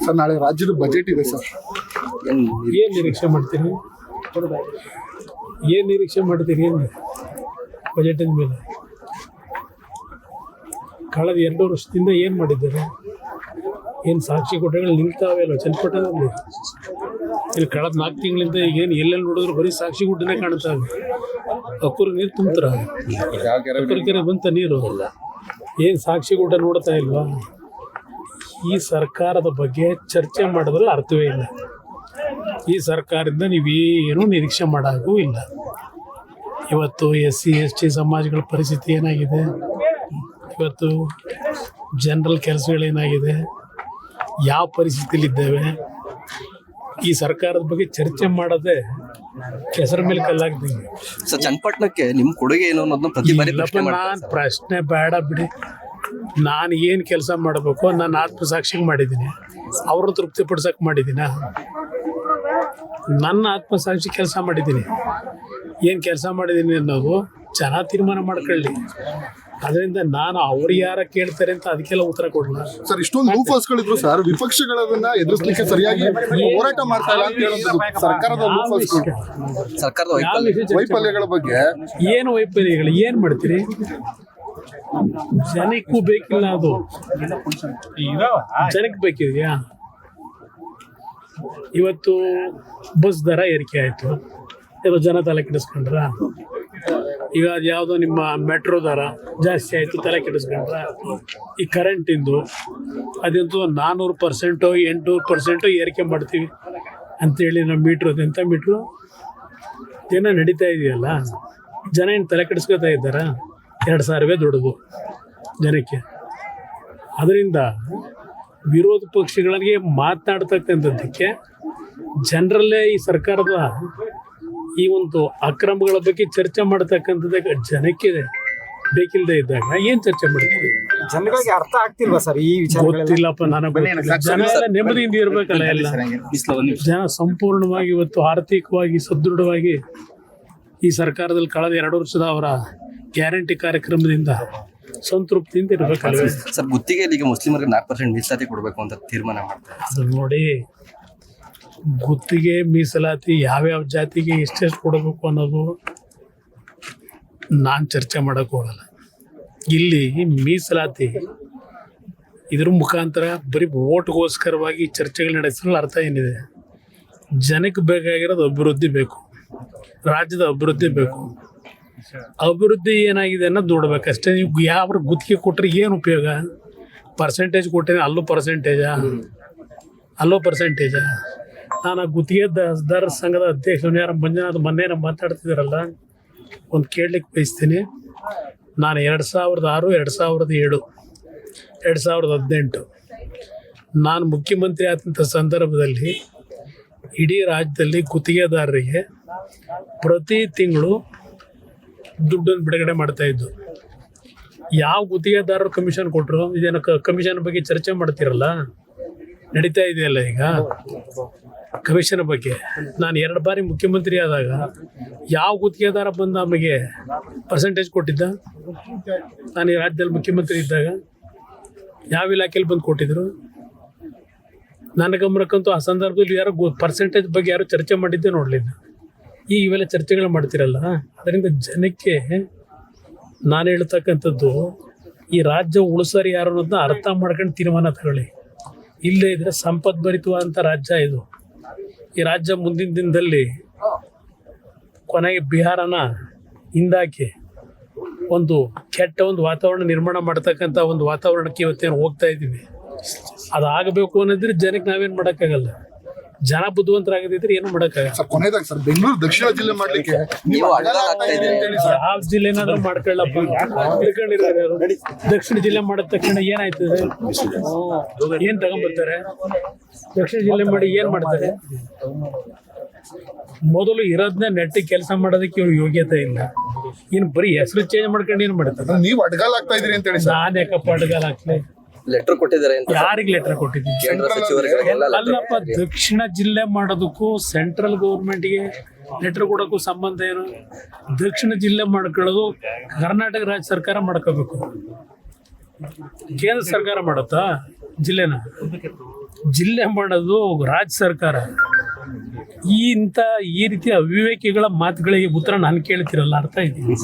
Sir ನಾಳೆ ರಾಜ್ಯದ budget ಇದೆ ಸರ್. ಏನ್ ನಿರೀಕ್ಷೆ ಮಾಡ್ತೀರಿ? ಏನು ನಿರೀಕ್ಷೆ ಮಾಡ್ತೀರಿ ಬಜೆಟಿನ ಮೇಲೆ? ಕಳೆದ 2 ವರ್ಷದಿಂದ ಏನು ಮಾಡಿದ್ದಾರೆ? ಏನು ಸಾಕ್ಷಿ ಕೋಟೆಗಳು ನಿಲ್ತಾವೆ ಅಲ್ಲ ಚನ್ನಪಟ್ಟಣದಲ್ಲಿ? ಇಲ್ಲಿ ಕಳೆದ 4 ತಿಂಗಳಿಂದ ಈಗೇನು ಎಲ್ಲೆಲ್ಲಿ ನೋಡಿದ್ರು ಬರೀ ಸಾಕ್ಷಿ ಗುಡ್ಡನೇ ಕಾಣ್ತಾವೆ. ಅಕ್ಕೂರು ನೀರು ತುಂಬ್ತಾರ, ಅಕ್ಕೂರು ಕೆರೆ ಬಂತ ನೀರು, ಏನು ಸಾಕ್ಷಿ ಗುಡ್ಡ ನೋಡ್ತಾ ಇಲ್ವಾ? ಈ ಸರ್ಕಾರದ ಬಗ್ಗೆ ಚರ್ಚೆ ಮಾಡೋದ್ರಲ್ಲಿ ಅರ್ಥವೇ ಇಲ್ಲ. ಈ ಸರ್ಕಾರದಿಂದ ನೀವೇನೂ ನಿರೀಕ್ಷೆ ಮಾಡೋಕ್ಕೂ ಇಲ್ಲ. ಇವತ್ತು SC ST ಸಮಾಜಗಳ ಪರಿಸ್ಥಿತಿ ಏನಾಗಿದೆ, ಇವತ್ತು ಜನರಲ್ ಕೆಲಸಗಳೇನಾಗಿದೆ, ಯಾವ ಪರಿಸ್ಥಿತಿಲಿದ್ದೇವೆ, ಈ ಸರ್ಕಾರದ ಬಗ್ಗೆ ಚರ್ಚೆ ಮಾಡೋದೇ ಕೆಸರ ಮೇಲೆ ಕಲ್ಲಾಗ್ತೀವಿ. ಸರ್, ಚನ್ನಪಟ್ಟಣಕ್ಕೆ ನಿಮ್ಮ ಕೊಡುಗೆ ಏನು ಅನ್ನೋದನ್ನ ಪ್ರತಿ ಬಾರಿ ನಾನು ಪ್ರಶ್ನೆ ಬೇಡ ಬಿಡಿ. ನಾನು ಏನು ಕೆಲಸ ಮಾಡಬೇಕು ನಾನು ಆತ್ಮಸಾಕ್ಷಿಗೆ ಮಾಡಿದ್ದೀನಿ, ಅವ್ರನ್ನ ತೃಪ್ತಿಪಡಿಸಕ್ಕೆ ಮಾಡಿದ್ದೀನ? ನನ್ನ ಆತ್ಮಸಾಕ್ಷಿ ಕೆಲಸ ಮಾಡಿದ್ದೀನಿ. ಏನು ಕೆಲಸ ಮಾಡಿದ್ದೀನಿ ಅನ್ನೋದು ಜನ ತೀರ್ಮಾನ ಮಾಡ್ಕೊಳ್ಳಿ. ಅದರಿಂದ ನಾನು ಅವ್ರು ಯಾರ ಕೇಳ್ತಾರೆ ಅಂತ ಅದಕ್ಕೆಲ್ಲ ಉತ್ತರ ಕೊಡಲ್ಲ ಸರ್. ಇಷ್ಟೊಂದು ಲೂಫರ್ಸ್ಗಳಿದ್ರು ಸರ್, ವಿಪಕ್ಷಗಳನ್ನ ಎದುರಿಸಲಿಕ್ಕೆ ಸರಿಯಾಗಿ ಹೋರಾಟ ಮಾಡ್ತಾ ಇಲ್ಲ ಅಂತ ಹೇಳೋದು ಸರ್ಕಾರದ ಲೂಫರ್ಸ್ಗಳು. ಸರ್ಕಾರದ ವೈಫಲ್ಯಗಳ ಬಗ್ಗೆ ಏನು ವೈಫಲ್ಯಗಳು ಏನು ಮಾಡ್ತೀರಿ? ಜನಕ್ಕೂ ಬೇಕಿಲ್ಲ, ಅದು ಜನಕ್ಕೆ ಬೇಕಿದೆಯಾ? ಇವತ್ತು ಬಸ್ ದರ ಏರಿಕೆ ಆಯಿತು, ಇದು ಜನ ತಲೆ ಕೆಡಿಸ್ಕೊಂಡ್ರ? ಈಗ ಅದು ಯಾವುದೋ ನಿಮ್ಮ ಮೆಟ್ರೋ ದರ ಜಾಸ್ತಿ ಆಯಿತು, ತಲೆ ಕೆಡಿಸ್ಕೊಂಡ್ರ? ಈ ಕರೆಂಟಿಂದು ಅದಂತೂ 400%, 800% ಏರಿಕೆ ಮಾಡ್ತೀವಿ ಅಂಥೇಳಿ ನಮ್ಮ ಮೀಟ್ರು, ಅದೆಂಥ ಮೀಟ್ರು ಏನೋ ನಡೀತಾ ಇದೆಯಲ್ಲ, ಜನ ಏನು ತಲೆ ಕೆಡಿಸ್ಕೊತಾ ಇದ್ದಾರ? 2,000 ದೊಡ್ಡದು ಜನಕ್ಕೆ. ಅದರಿಂದ ವಿರೋಧ ಪಕ್ಷಗಳಿಗೆ ಮಾತನಾಡ್ತಕ್ಕಂಥದ್ದಕ್ಕೆ ಜನರಲ್ಲೇ ಈ ಸರ್ಕಾರದ ಈ ಒಂದು ಅಕ್ರಮಗಳ ಬಗ್ಗೆ ಚರ್ಚೆ ಮಾಡ್ತಕ್ಕಂಥದ್ದಕ್ಕೆ ಜನಕ್ಕೆ ಬೇಕಿಲ್ಲದೆ ಇದ್ದಾಗ ಏನು ಚರ್ಚೆ ಮಾಡ್ತೀವಿ? ಜನಗಳಿಗೆ ಅರ್ಥ ಆಗ್ತಿಲ್ವಾ ಸರ್ ಈ ವಿಚಾರ? ಗೊತ್ತಿಲ್ಲಪ್ಪ, ನನಗೆ ಜನ ಎಲ್ಲ ನೆಮ್ಮದಿಯಿಂದ ಇರಬೇಕಲ್ಲ. ಎಲ್ಲ ಜನ ಸಂಪೂರ್ಣವಾಗಿ ಇವತ್ತು ಆರ್ಥಿಕವಾಗಿ ಸದೃಢವಾಗಿ ಈ ಸರ್ಕಾರದಲ್ಲಿ ಕಳೆದ 2 ವರ್ಷದ ಅವರ ಗ್ಯಾರಂಟಿ ಕಾರ್ಯಕ್ರಮದಿಂದ ಸಂತೃಪ್ತಿಯಿಂದ ಇರಬೇಕಲ್ಲ. ಸರ್, ಗುತ್ತಿಗೆಯಲ್ಲಿ ಈಗ ಮುಸ್ಲಿಮರಿಗೆ 4% ಮೀಸಲಾತಿ ಕೊಡಬೇಕು ಅಂತ ತೀರ್ಮಾನ ಮಾಡ್ತಾರೆ. ಅದು ನೋಡಿ, ಗುತ್ತಿಗೆ ಮೀಸಲಾತಿ ಯಾವ್ಯಾವ ಜಾತಿಗೆ ಎಷ್ಟೆಷ್ಟು ಕೊಡಬೇಕು ಅನ್ನೋದು ನಾನು ಚರ್ಚೆ ಮಾಡೋಕ್ಕೆ ಹೋಗಲ್ಲ. ಇಲ್ಲಿ ಮೀಸಲಾತಿ ಇದ್ರ ಮುಖಾಂತರ ಬರೀ ಓಟ್ಗೋಸ್ಕರವಾಗಿ ಚರ್ಚೆಗಳು ನಡೆಸಲು ಅರ್ಥ ಏನಿದೆ? ಜನಕ್ಕೆ ಬೇಕಾಗಿರೋದು ಅಭಿವೃದ್ಧಿ ಬೇಕು, ರಾಜ್ಯದ ಅಭಿವೃದ್ಧಿ ಬೇಕು. ಅಭಿವೃದ್ಧಿ ಏನಾಗಿದೆ ಅನ್ನೋದು ನೋಡ್ಬೇಕಷ್ಟೇ. ನೀವು ಯಾವ ಗುತ್ತಿಗೆ ಕೊಟ್ಟರೆ ಏನು ಉಪಯೋಗ? ಪರ್ಸೆಂಟೇಜ್ ಕೊಟ್ಟರೆ ಅಲ್ಲೂ ಪರ್ಸೆಂಟೇಜಾ? ನಾನು ಆ ಗುತ್ತಿಗೆದಾರ ಸಂಘದ ಅಧ್ಯಕ್ಷರು ಯಾರು ಮಂಜುನಾಥ್ ಮೊನ್ನೆ ಮಾತಾಡ್ತಿದ್ದಾರಲ್ಲ, ಒಂದು ಕೇಳಲಿಕ್ಕೆ ಬಯಸ್ತೀನಿ. ನಾನು 2006, 2007, 2018 ನಾನು ಮುಖ್ಯಮಂತ್ರಿ ಆದಂಥ ಸಂದರ್ಭದಲ್ಲಿ ಇಡೀ ರಾಜ್ಯದಲ್ಲಿ ಗುತ್ತಿಗೆದಾರರಿಗೆ ಪ್ರತಿ ತಿಂಗಳು ದುಡ್ಡನ್ನು ಬಿಡುಗಡೆ ಮಾಡ್ತಾಯಿದ್ದು. ಯಾವ ಗುತ್ತಿಗೆದಾರರು ಕಮಿಷನ್ ಕೊಟ್ಟರು? ಇದೇನು ಕಮಿಷನ್ ಬಗ್ಗೆ ಚರ್ಚೆ ಮಾಡ್ತಿರಲ್ಲ, ನಡೀತಾ ಇದೆಯಲ್ಲ ಈಗ ಕಮಿಷನ್ ಬಗ್ಗೆ. ನಾನು 2 ಬಾರಿ ಮುಖ್ಯಮಂತ್ರಿ ಆದಾಗ ಯಾವ ಗುತ್ತಿಗೆದಾರ ಬಂದು ನಮಗೆ ಪರ್ಸೆಂಟೇಜ್ ಕೊಟ್ಟಿದ್ದ? ನಾನು ಈ ರಾಜ್ಯದಲ್ಲಿ ಮುಖ್ಯಮಂತ್ರಿ ಇದ್ದಾಗ ಯಾವ ಇಲಾಖೆಯಲ್ಲಿ ಬಂದು ಕೊಟ್ಟಿದ್ರು? ನನ್ನ ಗಮನಕ್ಕಂತೂ ಆ ಸಂದರ್ಭದಲ್ಲಿ ಯಾರು ಪರ್ಸೆಂಟೇಜ್ ಬಗ್ಗೆ ಯಾರು ಚರ್ಚೆ ಮಾಡಿದ್ದೇ ನೋಡಲಿಲ್ಲ. ಇವೆಲ್ಲ ಚರ್ಚೆಗಳು ಮಾಡ್ತಿರಲ್ಲ. ಅದರಿಂದ ಜನಕ್ಕೆ ನಾನು ಹೇಳ್ತಕ್ಕಂಥದ್ದು, ಈ ರಾಜ್ಯ ಉಳಿಸೋರು ಯಾರು ಅನ್ನೋದನ್ನ ಅರ್ಥ ಮಾಡ್ಕೊಂಡು ತೀರ್ಮಾನ ತಗೊಳ್ಳಿ. ಇಲ್ಲೇ ಇದ್ರೆ ಸಂಪದ್ಭರಿತವಾದಂಥ ರಾಜ್ಯ ಇದು. ಈ ರಾಜ್ಯ ಮುಂದಿನ ದಿನದಲ್ಲಿ ಕೊನೆಗೆ ಬಿಹಾರನ ಹಿಂದಾಕಿ ಒಂದು ಕೆಟ್ಟ ಒಂದು ವಾತಾವರಣ ನಿರ್ಮಾಣ ಮಾಡ್ತಕ್ಕಂಥ ಒಂದು ವಾತಾವರಣಕ್ಕೆ ಇವತ್ತೇನು ಹೋಗ್ತಾ ಇದ್ದೀವಿ. ಅದಾಗಬೇಕು ಅನ್ನೋದ್ರೆ ಜನಕ್ಕೆ ನಾವೇನು ಮಾಡೋಕ್ಕಾಗಲ್ಲ. ಜನ ಬುದ್ಧಿವಂತರಾಗದಿದ್ರೆ ಏನು ಮಾಡೋಕ್ಕಾಗಲ್ಲ. ಕೊನೆಯದಾಗಿ ಸರ್, ಬೆಂಗಳೂರು ದಕ್ಷಿಣ ಜಿಲ್ಲೆ ಮಾಡ್ಲಿಕ್ಕೆ ಯಾವ ಜಿಲ್ಲೆ ಏನಾದ್ರೂ ಮಾಡ್ಕೊಳ್ಳಪ್ಪ, ದಕ್ಷಿಣ ಜಿಲ್ಲೆ ಮಾಡಿದ ತಕ್ಷಣ ಏನಾಯ್ತದೆ? ಏನ್ ತಗೊಂಡ್ಬರ್ತಾರೆ? ದಕ್ಷಿಣ ಜಿಲ್ಲೆ ಮಾಡಿ ಏನ್ ಮಾಡ್ತಾರೆ? ಮೊದಲು ಇರೋದನ್ನ ನೆಟ್ಟಿಗೆ ಕೆಲಸ ಮಾಡೋದಕ್ಕೆ ಇವ್ರು ಯೋಗ್ಯತೆ ಇಲ್ಲ. ಇನ್ನು ಬರೀ ಹೆಸರು ಚೇಂಜ್ ಮಾಡ್ಕೊಂಡು ಏನು ಮಾಡ್ತಾರೆ? ನೀವು ಅಡ್ಗಾಲ್ ಆಗ್ತಾ ಇದೀರಿ ಅಂತ ಹೇಳಿ ನಾನು ಯಾಕಪ್ಪ ಅಡ್ಗಾಲ್ ಹಾಕ್ಲಿ? ಲೆಟರ್ ಕೊಟ್ಟಿದ್ದಾರೆ ಅಂತ. ಯಾರಿಗೆ ಲೆಟರ್ ಕೊಟ್ಟಿದ್ದೀನಿ? ಅಲ್ಲಪ್ಪ, ದಕ್ಷಿಣ ಜಿಲ್ಲೆ ಮಾಡೋದಕ್ಕೂ ಸೆಂಟ್ರಲ್ ಗೌರ್ಮೆಂಟ್ಗೆ ಲೆಟರ್ ಕೊಡೋಕ್ಕೂ ಸಂಬಂಧ ಏನು? ದಕ್ಷಿಣ ಜಿಲ್ಲೆ ಮಾಡ್ಕೊಳ್ಳೋದು ಕರ್ನಾಟಕ ರಾಜ್ಯ ಸರ್ಕಾರ ಮಾಡ್ಕೋಬೇಕು. ಕೇಂದ್ರ ಸರ್ಕಾರ ಮಾಡುತ್ತಾ ಜಿಲ್ಲೆನ? ಜಿಲ್ಲೆ ಮಾಡೋದು ರಾಜ್ಯ ಸರ್ಕಾರ. ಈ ರೀತಿಯ ಅವಿವೇಕಿಗಳ ಮಾತುಗಳಿಗೆ ಉತ್ತರ ನಾನು ಕೇಳ್ತಿರಲ್ಲ, ಅರ್ಥ ಇದೆ.